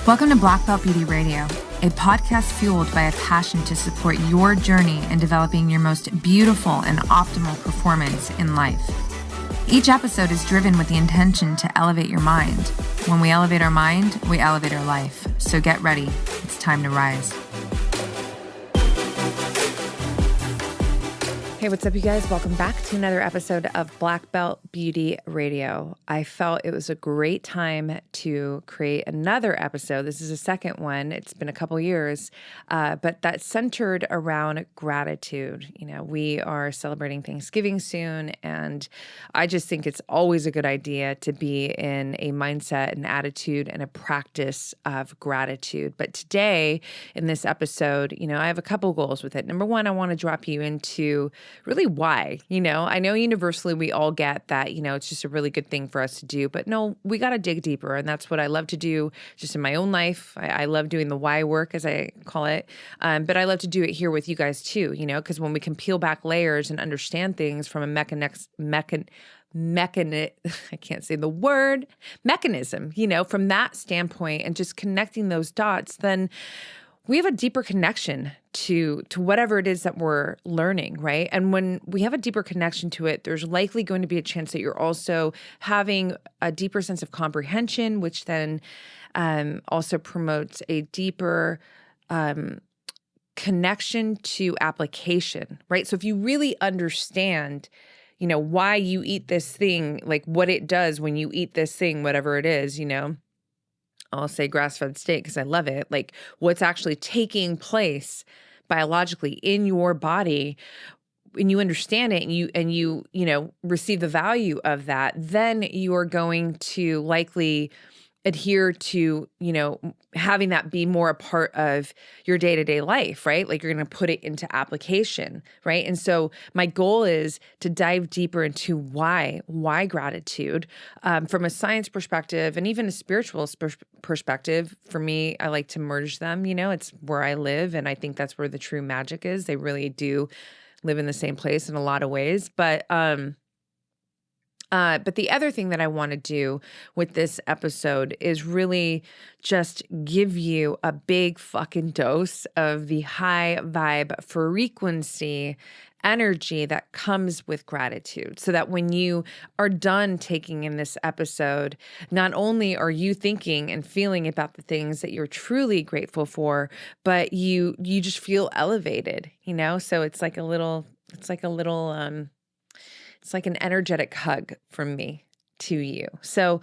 Welcome to Black Belt Beauty Radio, a podcast fueled by a passion to support your journey in developing your most beautiful and optimal performance in life. Each episode is driven with the intention to elevate your mind. When we elevate our mind, we elevate our life. So get ready. It's time to rise. Hey, what's up, you guys? Welcome back to another episode of Black Belt Beauty Radio. I felt it was a great time to create another episode. This is the second one. It's been a couple years, but that's centered around gratitude. You know, we are celebrating Thanksgiving soon, and I just think it's always a good idea to be in a mindset, an attitude, and a practice of gratitude. But today, in this episode, you know, I have a couple goals with it. Number one, I want to drop you into really why. You know, I know universally we all get that, you know, it's just a really good thing for us to do, but no, we got to dig deeper. And that's what I love to do just in my own life. I love doing the why work, as I call it. But I love to do it here with you guys too, you know, because when we can peel back layers and understand things from a mechanism, you know, from that standpoint and just connecting those dots, then we have a deeper connection to whatever it is that we're learning, right? And when we have a deeper connection to it, there's likely going to be a chance that you're also having a deeper sense of comprehension, which then also promotes a deeper connection to application, right? So if you really understand, you know, why you eat this thing, like what it does when you eat this thing, whatever it is, you know, I'll say grass-fed steak because I love it, like what's actually taking place biologically in your body, and you understand it and you know, receive the value of that, then you're going to likely adhere to, you know, having that be more a part of your day-to-day life, right? Like you're going to put it into application, right? And so my goal is to dive deeper into why gratitude from a science perspective and even a spiritual perspective. For me, I like to merge them, you know, it's where I live. And I think that's where the true magic is. They really do live in the same place in a lot of ways. But the other thing that I want to do with this episode is really just give you a big fucking dose of the high vibe frequency energy that comes with gratitude, so that when you are done taking in this episode, not only are you thinking and feeling about the things that you're truly grateful for, but you just feel elevated, you know? So it's like an energetic hug from me to you. So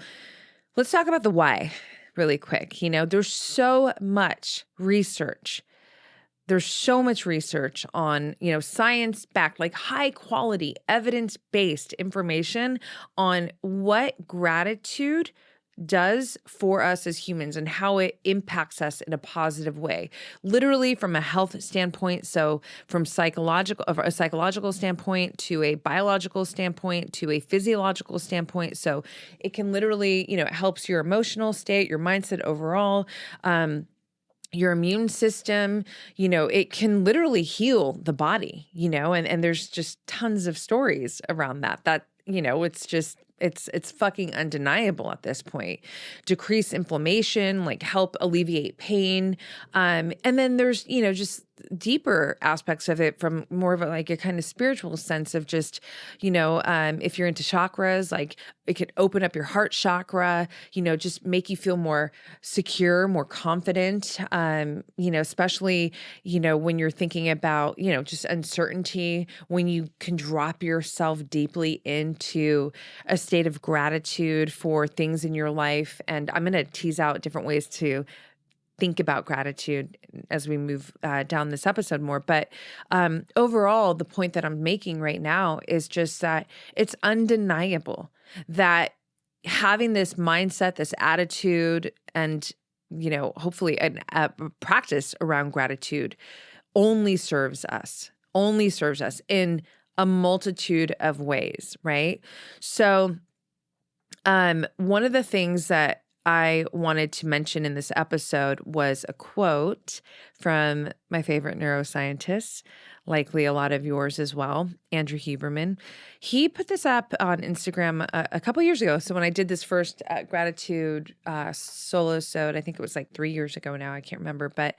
let's talk about the why really quick. You know, there's so much research. There's so much research on, you know, science-backed, like high quality, evidence-based information on what gratitude does for us as humans and how it impacts us in a positive way, literally from a health standpoint. So from a psychological standpoint to a biological standpoint to a physiological standpoint. So it can literally, you know, it helps your emotional state, your mindset overall, your immune system, you know, it can literally heal the body, you know, and there's just tons of stories around that, you know, it's just, it's fucking undeniable at this point. Decrease inflammation, like help alleviate pain. And then there's, you know, just deeper aspects of it from more of a kind of spiritual sense of just, you know, if you're into chakras, like it could open up your heart chakra, you know, just make you feel more secure, more confident, you know, especially, you know, when you're thinking about, you know, just uncertainty, when you can drop yourself deeply into a state of gratitude for things in your life. And I'm going to tease out different ways to think about gratitude as we move down this episode more. But overall, the point that I'm making right now is just that it's undeniable that having this mindset, this attitude, and, you know, hopefully a practice around gratitude only serves us in a multitude of ways, right? So one of the things that I wanted to mention in this episode was a quote from my favorite neuroscientist, likely a lot of yours as well, Andrew Huberman. He put this up on Instagram a couple years ago. So when I did this first gratitude Solosode, I think it was like 3 years ago now, I can't remember, but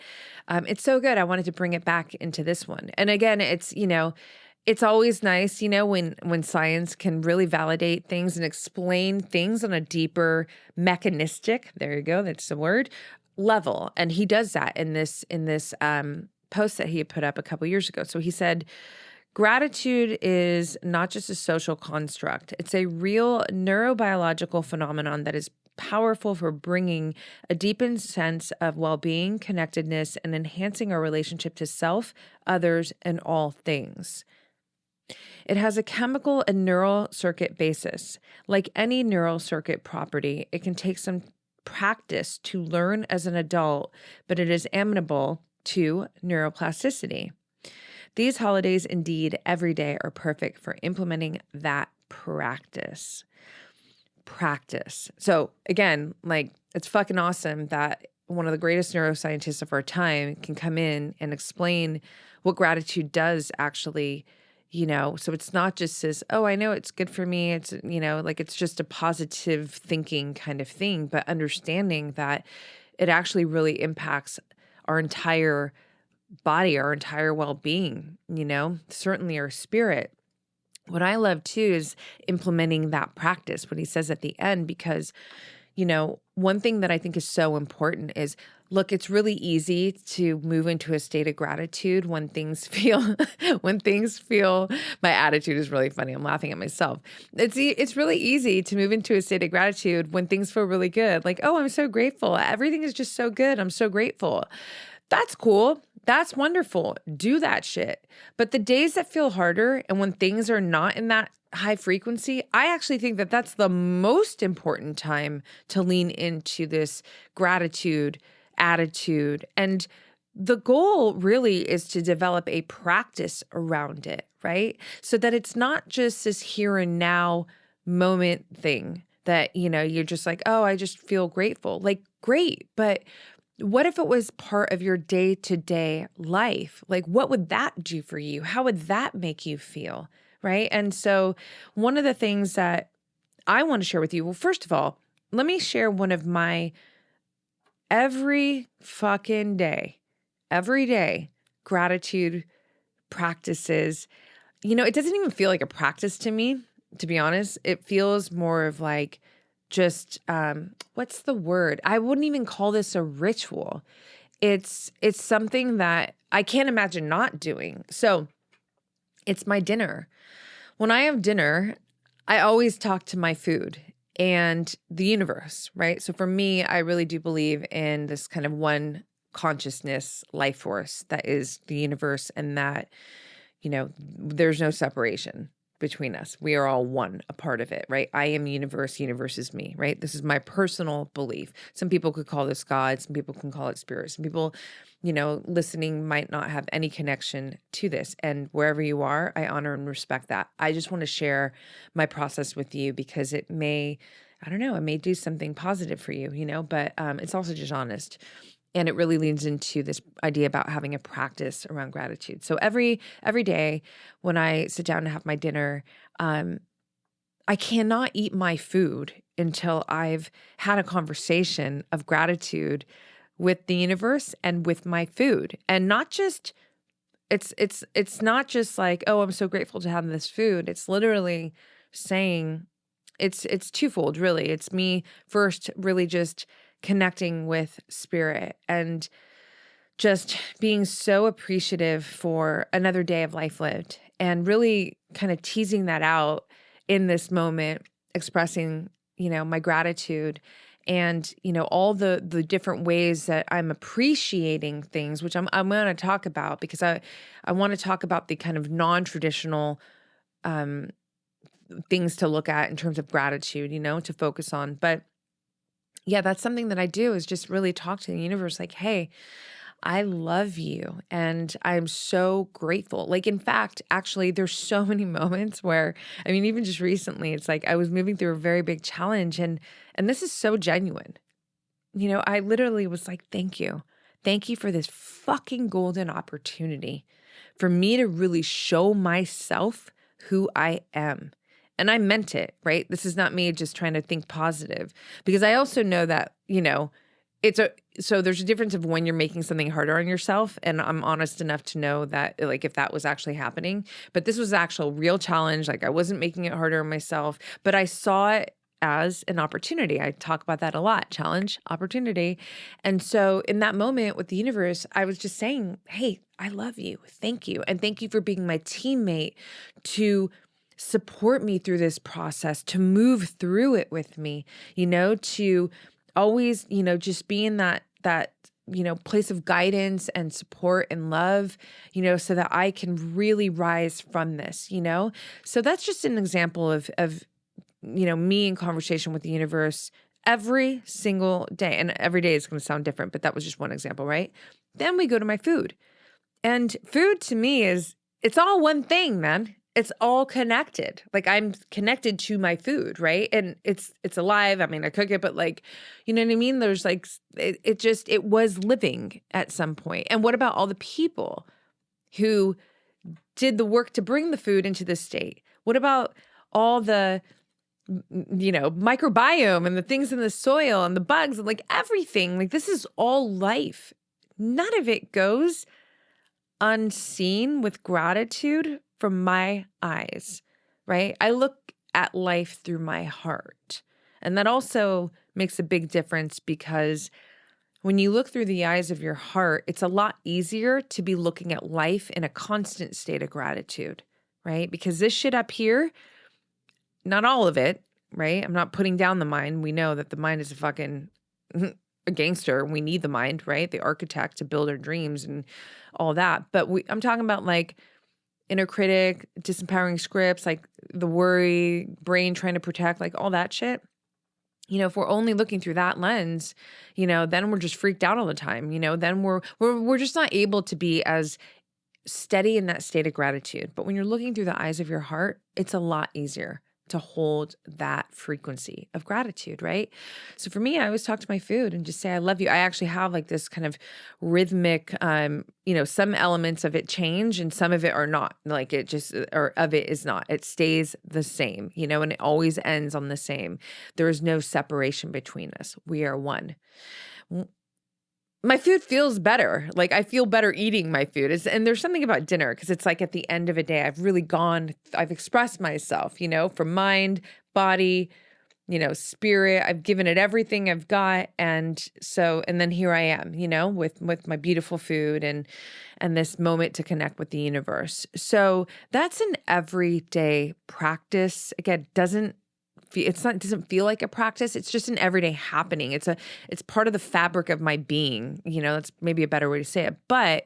it's so good. I wanted to bring it back into this one. And again, it's always nice, when science can really validate things and explain things on a deeper mechanistic, there you go, that's the word, level. And he does that in this post that he had put up a couple years ago. So he said, gratitude is not just a social construct. It's a real neurobiological phenomenon that is powerful for bringing a deepened sense of well-being, connectedness, and enhancing our relationship to self, others, and all things. It has a chemical and neural circuit basis. Like any neural circuit property, it can take some practice to learn as an adult, but it is amenable to neuroplasticity. These holidays, indeed, every day are perfect for implementing that practice. So again, it's fucking awesome that one of the greatest neuroscientists of our time can come in and explain what gratitude does actually. So it's not just this, oh, I know it's good for me. It's, it's just a positive thinking kind of thing, but understanding that it actually really impacts our entire body, our entire well-being, certainly our spirit. What I love too is implementing that practice, what he says at the end, because one thing that I think is so important is, look, it's really easy to move into a state of gratitude when things feel, my attitude is really funny. I'm laughing at myself. It's really easy to move into a state of gratitude when things feel really good. Like, oh, I'm so grateful. Everything is just so good. I'm so grateful. That's cool. That's wonderful. Do that shit. But the days that feel harder and when things are not in that high frequency, I actually think that that's the most important time to lean into this gratitude attitude. And the goal really is to develop a practice around it, right? So that it's not just this here and now moment thing that, you're just like, oh, I just feel grateful. Like, great. But what if it was part of your day-to-day life? Like, what would that do for you? How would that make you feel? Right? And so one of the things that I want to share with you, well, first of all, let me share one of my every day gratitude practices. It doesn't even feel like a practice to me, to be honest. It feels more of like just, what's the word? I wouldn't even call this a ritual. It's something that I can't imagine not doing. So it's my dinner. When I have dinner, I always talk to my food and the universe, right? So for me, I really do believe in this kind of one consciousness life force that is the universe, and that, there's no separation between us. We are all one, a part of it, right? I am universe, universe is me, right? This is my personal belief. Some people could call this God, some people can call it spirit. Some people, listening might not have any connection to this. And wherever you are, I honor and respect that. I just want to share my process with you because it may, I don't know, it may do something positive for you, but it's also just honest. And it really leans into this idea about having a practice around gratitude. So every day when I sit down and have my dinner, I cannot eat my food until I've had a conversation of gratitude with the universe and with my food. And not just, it's not just like, oh, I'm so grateful to have this food. It's literally saying, it's twofold, really. It's me first really just connecting with spirit and just being so appreciative for another day of life lived, and really kind of teasing that out in this moment, expressing, my gratitude and, all the different ways that I'm appreciating things, which I'm going to talk about, because I want to talk about the kind of non-traditional things to look at in terms of gratitude, to focus on. But yeah, that's something that I do, is just really talk to the universe like, hey, I love you and I'm so grateful. Like, in fact, actually, there's so many moments where, even just recently, it's like I was moving through a very big challenge, and this is so genuine. I literally was like, thank you. Thank you for this fucking golden opportunity for me to really show myself who I am. And I meant it, right? This is not me just trying to think positive, because I also know that, so there's a difference of when you're making something harder on yourself. And I'm honest enough to know that, like, if that was actually happening, but this was actual real challenge. Like, I wasn't making it harder on myself, but I saw it as an opportunity. I talk about that a lot: challenge, opportunity. And so in that moment with the universe, I was just saying, hey, I love you. Thank you. And thank you for being my teammate to support me through this process, to move through it with me, to always, just be in that place of guidance and support and love, so that I can really rise from this, So that's just an example of me in conversation with the universe every single day. And every day is going to sound different, but that was just one example, right? Then we go to my food. And food to me it's all one thing, man. It's all connected. Like, I'm connected to my food, right? And it's alive. I mean, I cook it, but like, you know what I mean? There's like, it was living at some point. And what about all the people who did the work to bring the food into this state? What about all the microbiome and the things in the soil and the bugs and like everything? Like, this is all life. None of it goes unseen with gratitude from my eyes, right? I look at life through my heart. And that also makes a big difference, because when you look through the eyes of your heart, it's a lot easier to be looking at life in a constant state of gratitude, right? Because this shit up here, not all of it, right? I'm not putting down the mind. We know that the mind is a fucking a gangster. We need the mind, right? The architect to build our dreams and all that. But I'm talking about like inner critic, disempowering scripts, like the worry, brain trying to protect, like all that shit. If we're only looking through that lens, then we're just freaked out all the time. Then we're just not able to be as steady in that state of gratitude. But when you're looking through the eyes of your heart, it's a lot easier to hold that frequency of gratitude, right? So for me, I always talk to my food and just say, I love you. I actually have like this kind of rhythmic, some elements of it change and some of it are not. Like it just, or of it is not. It stays the same, and it always ends on the same. There is no separation between us. We are one. My food feels better. Like, I feel better eating my food. And there's something about dinner, because it's like at the end of a day, I've expressed myself, from mind, body, spirit. I've given it everything I've got. And then here I am, with my beautiful food and this moment to connect with the universe. So that's an everyday practice. Again, it doesn't feel like a practice. It's just an everyday happening. It's part of the fabric of my being. That's maybe a better way to say it. But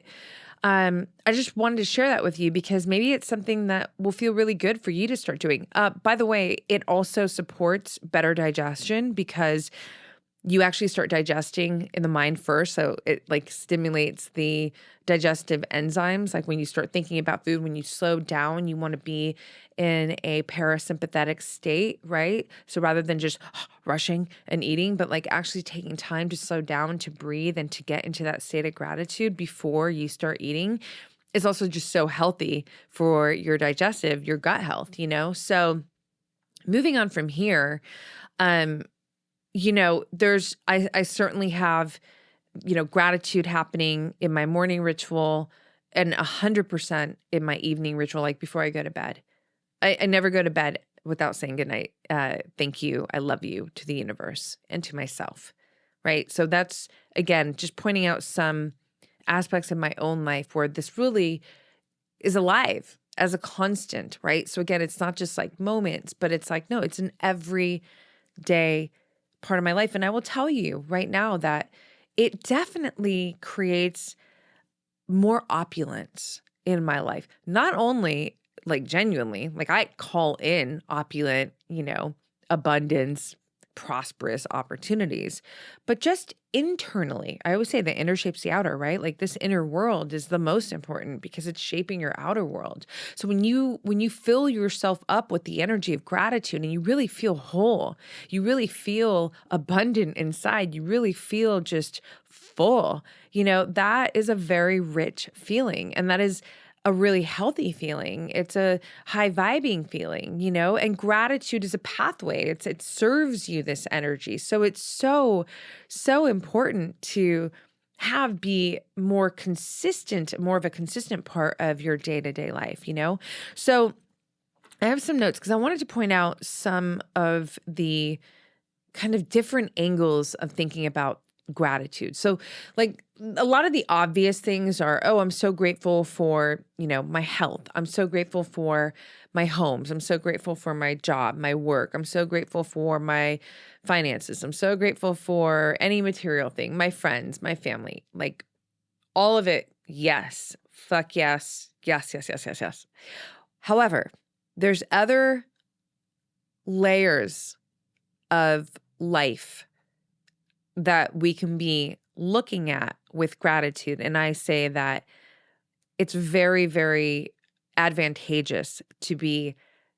I just wanted to share that with you, because maybe it's something that will feel really good for you to start doing. By the way, it also supports better digestion, because you actually start digesting in the mind first. So it like stimulates the digestive enzymes. Like when you start thinking about food, when you slow down, you want to be in a parasympathetic state, right? So rather than just rushing and eating, but like actually taking time to slow down, to breathe, and to get into that state of gratitude before you start eating is also just so healthy for your gut health, So moving on from here, I certainly have, gratitude happening in my morning ritual and 100% in my evening ritual, like before I go to bed. I never go to bed without saying goodnight. Thank you. I love you, to the universe and to myself. Right. So that's, again, just pointing out some aspects of my own life where this really is alive as a constant. Right. So again, it's not just like moments, but it's like, no, it's an everyday part of my life. And I will tell you right now that it definitely creates more opulence in my life. Not only like genuinely, like I call in opulent, abundance, prosperous opportunities, but just internally. I always say the inner shapes the outer, right? Like this inner world is the most important because it's shaping your outer world. So when you fill yourself up with the energy of gratitude and you really feel whole, you really feel abundant inside, you really feel just full, that is a very rich feeling. And that is a really healthy feeling. It's a high vibing feeling, and gratitude is a pathway. It serves you this energy. So it's so, so important to be more of a consistent part of your day-to-day life, So I have some notes because I wanted to point out some of the kind of different angles of thinking about gratitude. So like a lot of the obvious things are, I'm so grateful for, my health. I'm so grateful for my homes. I'm so grateful for my job, my work. I'm so grateful for my finances. I'm so grateful for any material thing, my friends, my family, like all of it. Yes. Fuck yes. Yes, yes, yes, yes, yes. However, there's other layers of life that we can be looking at with gratitude. And I say that it's very, very advantageous to be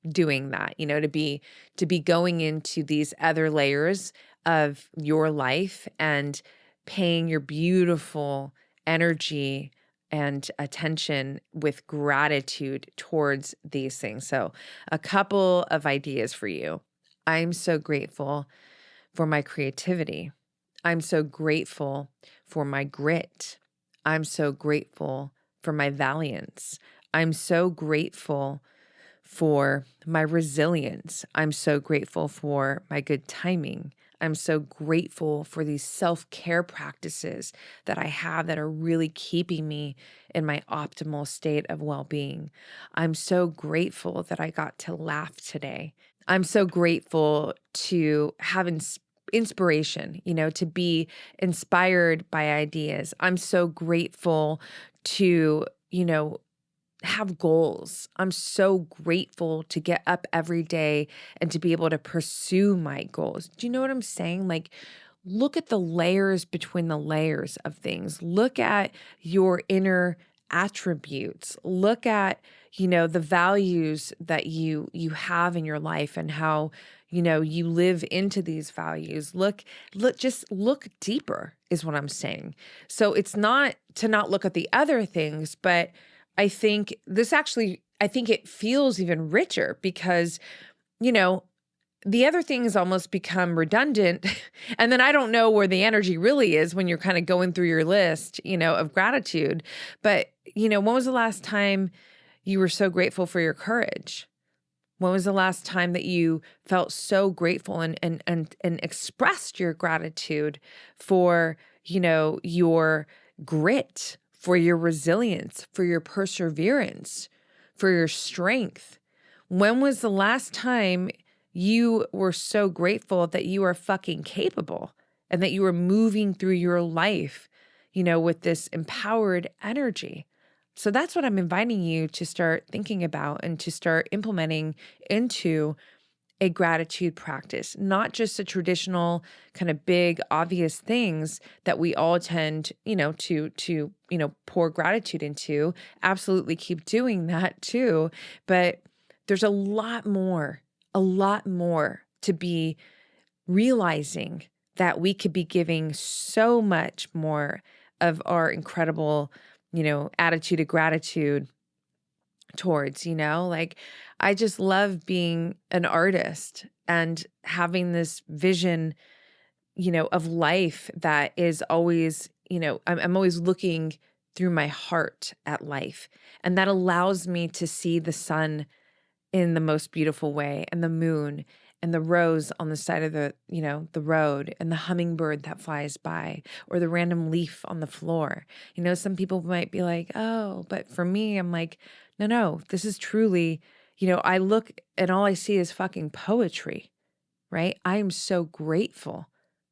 doing that, to be going into these other layers of your life and paying your beautiful energy and attention with gratitude towards these things. So a couple of ideas for you. I'm so grateful for my creativity. I'm so grateful for my grit. I'm so grateful for my valiance. I'm so grateful for my resilience. I'm so grateful for my good timing. I'm so grateful for these self-care practices that I have that are really keeping me in my optimal state of well-being. I'm so grateful that I got to laugh today. I'm so grateful to have inspiration, to be inspired by ideas. I'm so grateful to, have goals. I'm so grateful to get up every day and to be able to pursue my goals. Do you know what I'm saying? Like, look at the layers between the layers of things. Look at your inner attributes. Look at, the values that you have in your life and how, you live into these values. Just look deeper is what I'm saying. So it's not to not look at the other things, but I think it feels even richer because, the other things almost become redundant. And then I don't know where the energy really is when you're kind of going through your list, of gratitude. But, when was the last time you were so grateful for your courage? When was the last time that you felt so grateful and expressed your gratitude for, your grit, for your resilience, for your perseverance, for your strength? When was the last time you were so grateful that you are fucking capable and that you were moving through your life, with this empowered energy? So that's what I'm inviting you to start thinking about and to start implementing into a gratitude practice, not just the traditional kind of big, obvious things that we all tend, to pour gratitude into. Absolutely keep doing that too. But there's a lot more to be realizing that we could be giving so much more of our incredible, attitude of gratitude towards, like I just love being an artist and having this vision, of life that is always, I'm always looking through my heart at life. And that allows me to see the sun in the most beautiful way and the moon and the rose on the side of the road and the hummingbird that flies by or the random leaf on the floor. Some people might be like, oh, but for me, I'm like, no, this is truly, I look and all I see is fucking poetry, right? I am so grateful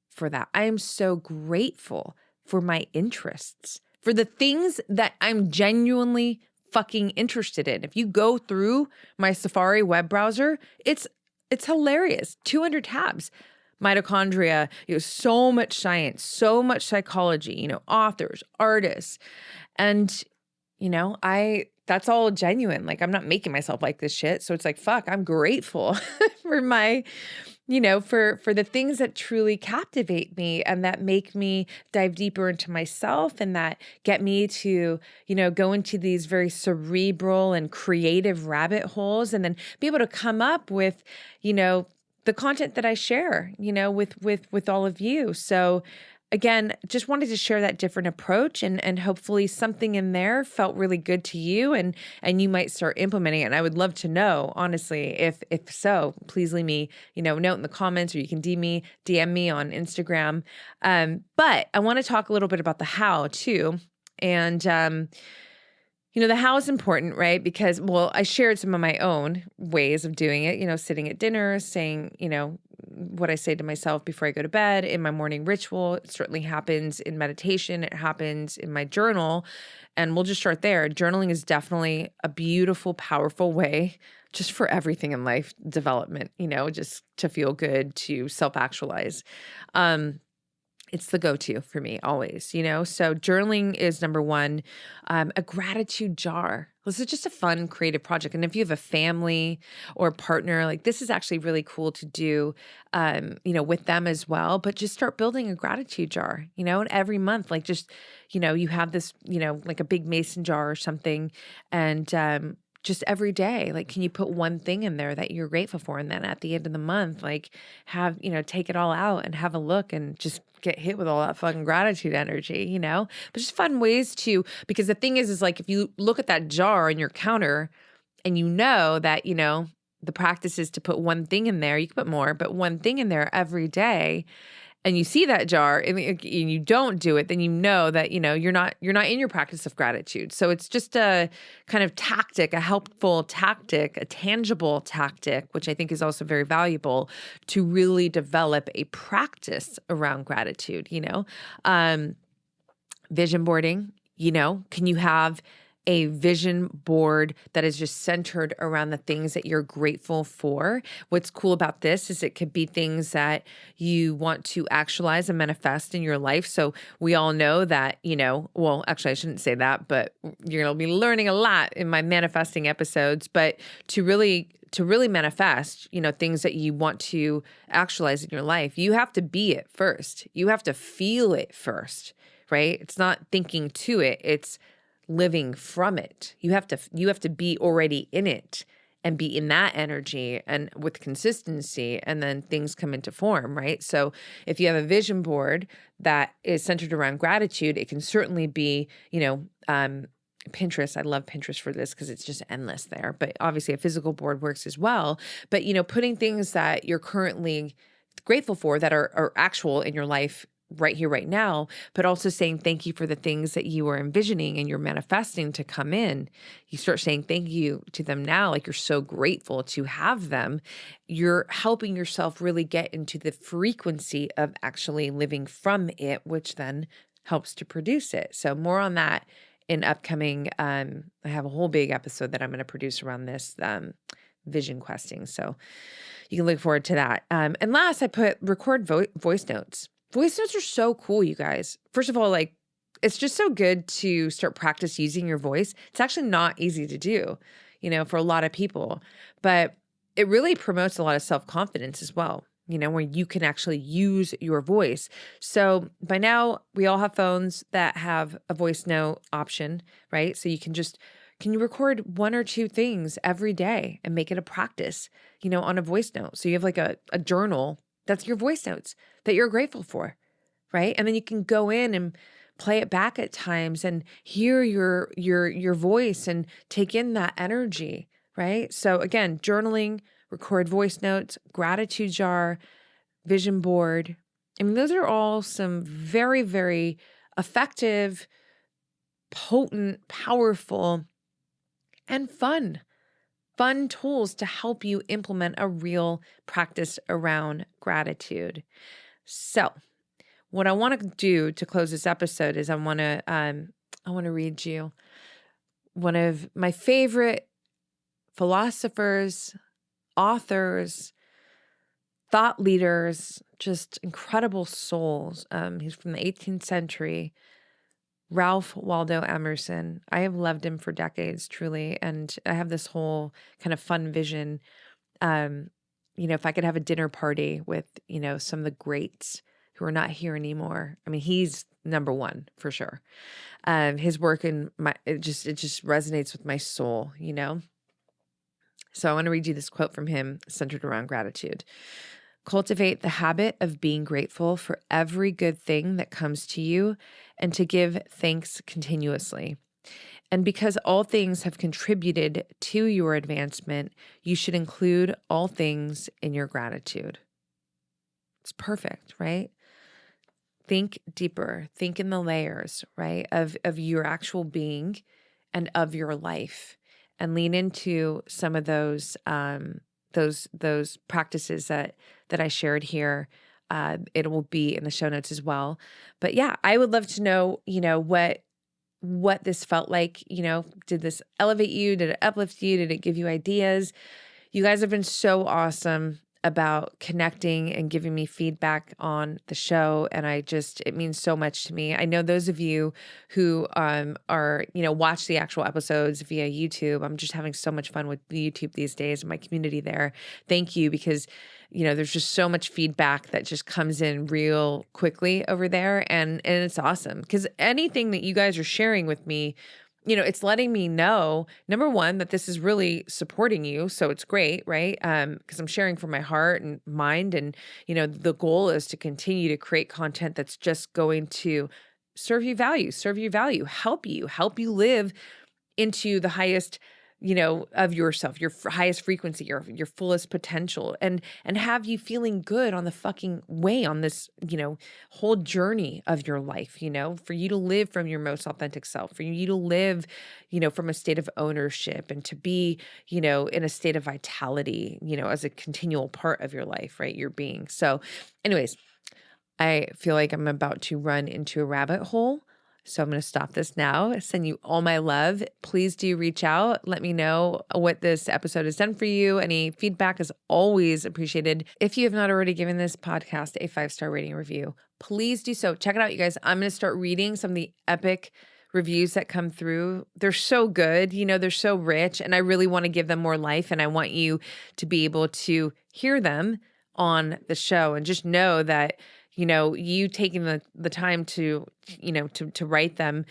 for that. I am so grateful for my interests, for the things that I'm genuinely fucking interested in. If you go through my Safari web browser, it's hilarious. 200 tabs. mitochondria, so much science, so much psychology, authors, artists. And, that's all genuine. Like, I'm not making myself like this shit. So it's like, fuck, I'm grateful for my, for the things that truly captivate me and that make me dive deeper into myself and that get me to, go into these very cerebral and creative rabbit holes and then be able to come up with, the content that I share, with all of you. So again, just wanted to share that different approach and hopefully something in there felt really good to you and you might start implementing it. And I would love to know, honestly, if so, please leave me, note in the comments, or you can DM me on Instagram. But I want to talk a little bit about the how too. And the how is important, right? Because, I shared some of my own ways of doing it, sitting at dinner, saying, what I say to myself before I go to bed in my morning ritual. It certainly happens in meditation. It happens in my journal. And we'll just start there. Journaling is definitely a beautiful, powerful way just for everything in life development, just to feel good, to self-actualize. It's the go-to for me always, So journaling is number one. A gratitude jar. This is just a fun creative project. And if you have a family or partner, like this is actually really cool to do, with them as well. But just start building a gratitude jar, and every month, like just, you have this, like a big mason jar or something. And, just every day, like, can you put one thing in there that you're grateful for? And then at the end of the month, like take it all out and have a look and just get hit with all that fucking gratitude energy, but just fun ways to, because the thing is like, if you look at that jar on your counter and that, the practice is to put one thing in there, you can put more, but one thing in there every day, and you see that jar and you don't do it, then that, you're not in your practice of gratitude. So it's just a kind of tactic, a helpful tactic, a tangible tactic, which I think is also very valuable to really develop a practice around gratitude, vision boarding, can you have a vision board that is just centered around the things that you're grateful for? What's cool about this is it could be things that you want to actualize and manifest in your life. So we all know that, actually I shouldn't say that, but you're going to be learning a lot in my manifesting episodes, but to really manifest, things that you want to actualize in your life, you have to be it first. You have to feel it first, right? It's not thinking to it. It's living from it. You have to be already in it and be in that energy and with consistency, and then things come into form, right? So if you have a vision board that is centered around gratitude, it can certainly be, Pinterest. I love Pinterest for this because it's just endless there. But obviously a physical board works as well. But, putting things that you're currently grateful for that are actual in your life right here, right now, but also saying thank you for the things that you are envisioning and you're manifesting to come in. You start saying thank you to them now, like you're so grateful to have them. You're helping yourself really get into the frequency of actually living from it, which then helps to produce it. So more on that in upcoming, I have a whole big episode that I'm going to produce around this vision questing. So you can look forward to that. And last, I put record voice notes. Voice notes are so cool, you guys. First of all, like, it's just so good to start practice using your voice. It's actually not easy to do, for a lot of people, but it really promotes a lot of self-confidence as well, where you can actually use your voice. So by now we all have phones that have a voice note option, right? So can you record one or two things every day and make it a practice, on a voice note? So you have like a journal that's your voice notes that you're grateful for, right? And then you can go in and play it back at times and hear your voice and take in that energy, right? So again, journaling, record voice notes, gratitude jar, vision board. I mean, those are all some very, very effective, potent, powerful, and fun tools to help you implement a real practice around gratitude. So what I want to do to close this episode is I want to read you one of my favorite philosophers, authors, thought leaders, just incredible souls. He's from the 18th century. Ralph Waldo Emerson. I have loved him for decades, truly. And I have this whole kind of fun vision. If I could have a dinner party with, some of the greats who are not here anymore. I mean, he's number one for sure. His work it just resonates with my soul, So I want to read you this quote from him centered around gratitude. Cultivate the habit of being grateful for every good thing that comes to you and to give thanks continuously. And because all things have contributed to your advancement, you should include all things in your gratitude. It's perfect, right? Think deeper, think in the layers, right, of your actual being and of your life, and lean into some of those practices that I shared here. It will be in the show notes as well. But yeah, I would love to know, what this felt like. Did this elevate you? Did it uplift you? Did it give you ideas? You guys have been so awesome about connecting and giving me feedback on the show. And it means so much to me. I know those of you who watch the actual episodes via YouTube. I'm just having so much fun with YouTube these days and my community there. Thank you, because there's just so much feedback that just comes in real quickly over there. And it's awesome, because anything that you guys are sharing with me, it's letting me know, number one, that this is really supporting you. So it's great, right? Because I'm sharing from my heart and mind. And, the goal is to continue to create content that's just going to serve you value, help you live into the highest, of yourself, your highest frequency, your fullest potential, and have you feeling good on the fucking way on this, whole journey of your life, for you to live from your most authentic self, for you to live, from a state of ownership, and to be, in a state of vitality, as a continual part of your life, right? Your being. So anyways, I feel like I'm about to run into a rabbit hole. So I'm going to stop this now. Send you all my love. Please do reach out. Let me know what this episode has done for you. Any feedback is always appreciated. If you have not already given this podcast a 5-star rating review, please do so. Check it out, you guys. I'm going to start reading some of the epic reviews that come through. They're so good. They're so rich, and I really want to give them more life. And I want you to be able to hear them on the show, and just know that you taking the time to write them,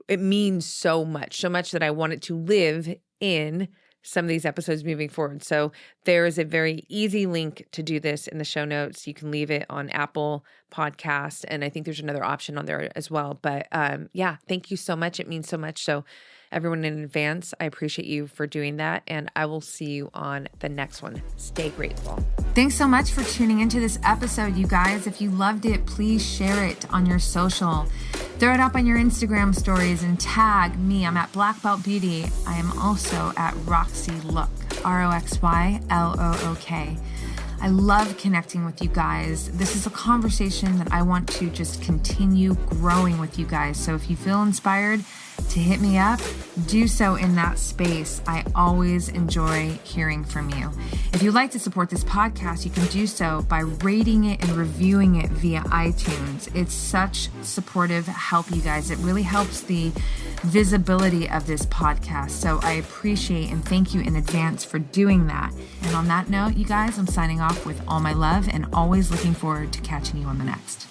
it means so much that I want it to live in some of these episodes moving forward. So there is a very easy link to do this in the show notes. You can leave it on Apple Podcasts, and I think there's another option on there as well. But yeah, thank you so much. It means so much. So everyone in advance, I appreciate you for doing that, and I will see you on the next one. Stay grateful. Thanks so much for tuning into this episode, you guys. If you loved it, please share it on your social. Throw it up on your Instagram stories and tag me. I'm at Black Belt Beauty. I am also at Roxy Look, RoxyLook. I love connecting with you guys. This is a conversation that I want to just continue growing with you guys. So if you feel inspired to hit me up, do so in that space. I always enjoy hearing from you. If you'd like to support this podcast, you can do so by rating it and reviewing it via iTunes. It's such supportive help, you guys. It really helps the visibility of this podcast. So I appreciate and thank you in advance for doing that. And on that note, you guys, I'm signing off with all my love and always looking forward to catching you on the next.